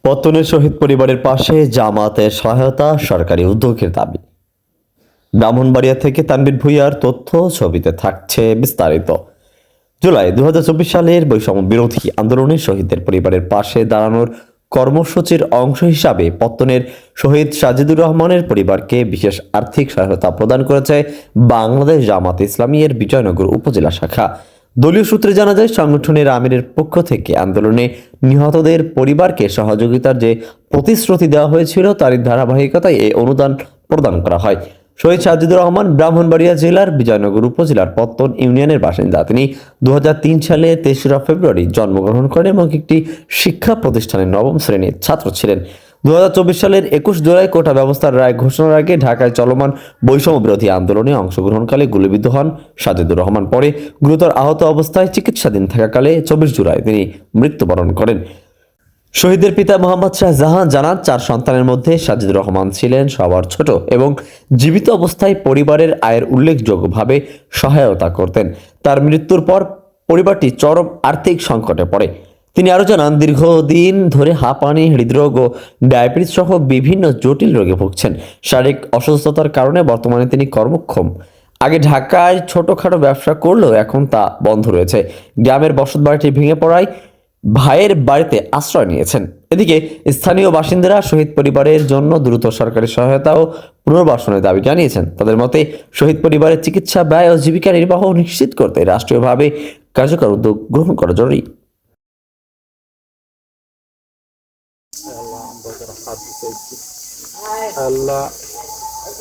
পত্তনের শহীদ পরিবারের পাশে জামাতের সহায়তা, সরকারি উদ্যোগের দাবি। ব্রাহ্মণবাড়িয়া থেকে তানভীর ভূঁইয়ার তথ্য, ছবিতে থাকছে বিস্তারিত। জুলাই 2024 সালের বৈষম্য বিরোধী আন্দোলনে শহীদদের পরিবারের পাশে দাঁড়ানোর কর্মসূচির অংশ হিসাবে পত্তনের শহীদ সাজিদুর রহমানের পরিবারকে বিশেষ আর্থিক সহায়তা প্রদান করেছে বাংলাদেশ জামাত ইসলামী এর বিজয়নগর উপজেলা শাখা। দলীয় সূত্রে জানা যায়, সংগঠনের আমিরের পক্ষ থেকে আন্দোলনে নিহতদের পরিবারকে সহযোগিতার যে প্রতিশ্রুতি দেওয়া হয়েছিল তারই ধারাবাহিকতায় এই অনুদান প্রদান করা হয়। শহীদ সাজিদুর রহমান ব্রাহ্মণবাড়িয়া জেলার বিজয়নগর উপজেলার পত্তন ইউনিয়নের বাসিন্দা। তিনি 2003 সালে 23 ফেব্রুয়ারি জন্মগ্রহণ করেন এবং একটি শিক্ষা প্রতিষ্ঠানের নবম শ্রেণীর ছাত্র ছিলেন। 2024 সালের 21 জুলাই কোটা ব্যবস্থার রায় ঘোষণার আগে ঢাকায় চলমান বৈষম্য বিরোধী আন্দোলনে অংশগ্রহণকালে গুলিবিদ্ধ হন সাজিদুর রহমান। পরে গুরুতর আহত অবস্থায় চিকিৎসাধীন থাকাকালে 24 জুলাই তিনি মৃত্যুবরণ করেন। শহীদের পিতা মোহাম্মদ শাহজাহান জানান, 4 সন্তানের মধ্যে সাজিদুর রহমান ছিলেন সবার ছোট এবং জীবিত অবস্থায় পরিবারের আয়ের উল্লেখযোগ্যভাবে সহায়তা করতেন। তার মৃত্যুর পর পরিবারটি চরম আর্থিক সংকটে পড়ে। তিনি আরও জানান, দীর্ঘদিন ধরে হাঁপানি, হৃদরোগ ও ডায়াবেটিস সহ বিভিন্ন জটিল রোগে ভুগছেন। শারীরিক অসুস্থতার কারণে বর্তমানে তিনি কর্মক্ষম। আগে ঢাকায় ছোটখাটো ব্যবসা করলেও এখন তা বন্ধ রয়েছে। গ্রামের বসতবাড়িটি ভেঙে পড়ায় ভাইয়ের বাড়িতে আশ্রয় নিয়েছেন। এদিকে স্থানীয় বাসিন্দারা শহীদ পরিবারের জন্য দ্রুত সরকারি সহায়তা ও পুনর্বাসনের দাবি জানিয়েছেন। তাদের মতে, শহীদ পরিবারের চিকিৎসা ব্যয় ও জীবিকা নির্বাহ নিশ্চিত করতে রাষ্ট্রীয়ভাবে কার্যকর উদ্যোগ গ্রহণ করা জরুরি। আল্লাহ,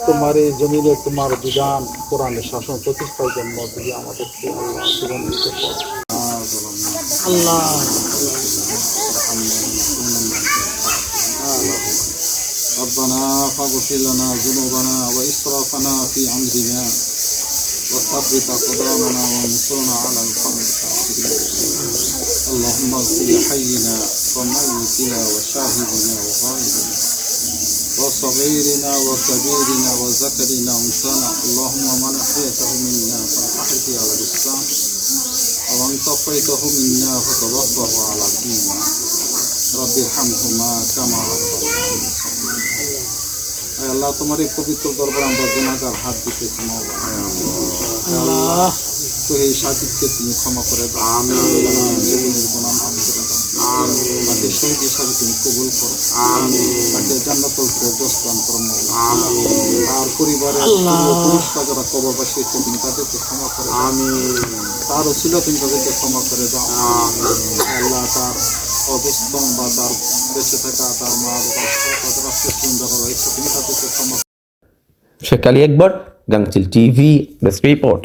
তোমার এই জমিনে তোমার বিধান কোরআনের শাসন প্রতিষ্ঠার জন্য দিয়ে আমাদেরকে আল্লাহ জীবন দিতে পারো। আল্লাহ ربنا فاغفر لنا ذنوبنا وإسرافنا في أمرنا وثبت أقدامنا وانصرنا على القوم الكافرين. اللهم اغفر لحينا وميتنا وشاهدنا وغائبنا وصغيرنا وكبيرنا وذكرنا وانثانا. اللهم من أحييته منا فأحيه على الإسلام ومن توفيته منا فتوفه على الإيمان. رب ارحمهما كما ربياني صغيرا. আল্লাহ, তোমার এই পবিত্র দরবারে আমরা গুনাহগার হাত দিতেছি মাওলা। আল্লাহ, এই সাকিবকে তুমি ক্ষমা করে দাও। আমিন। গুনাহ মাফ করে দাও। আমিন। তাকে শহীদ হিসাবে তুমি কবুল করো। আমিন। তাকে জান্নাতুল ফেরদৌস দান করো মাওলা। আমিন। আর পরিবারের পুরুষরা যারা কবরবাসী হয়েছে তুমি তাদেরকে ক্ষমা করে দাও। আমিন। তার ওসিলা তুমি তাদেরকে ক্ষমা করে দাও। আমিন। আল্লাহ, তার অবস্থান বা তার বেঁচে থাকা তার মা বাবা রাষ্ট্রীয় যারা রয়েছে তুমি তাদেরকে ক্ষমা। শেখ আলী আকবর, গাংচিল টিভি, রিপোর্ট।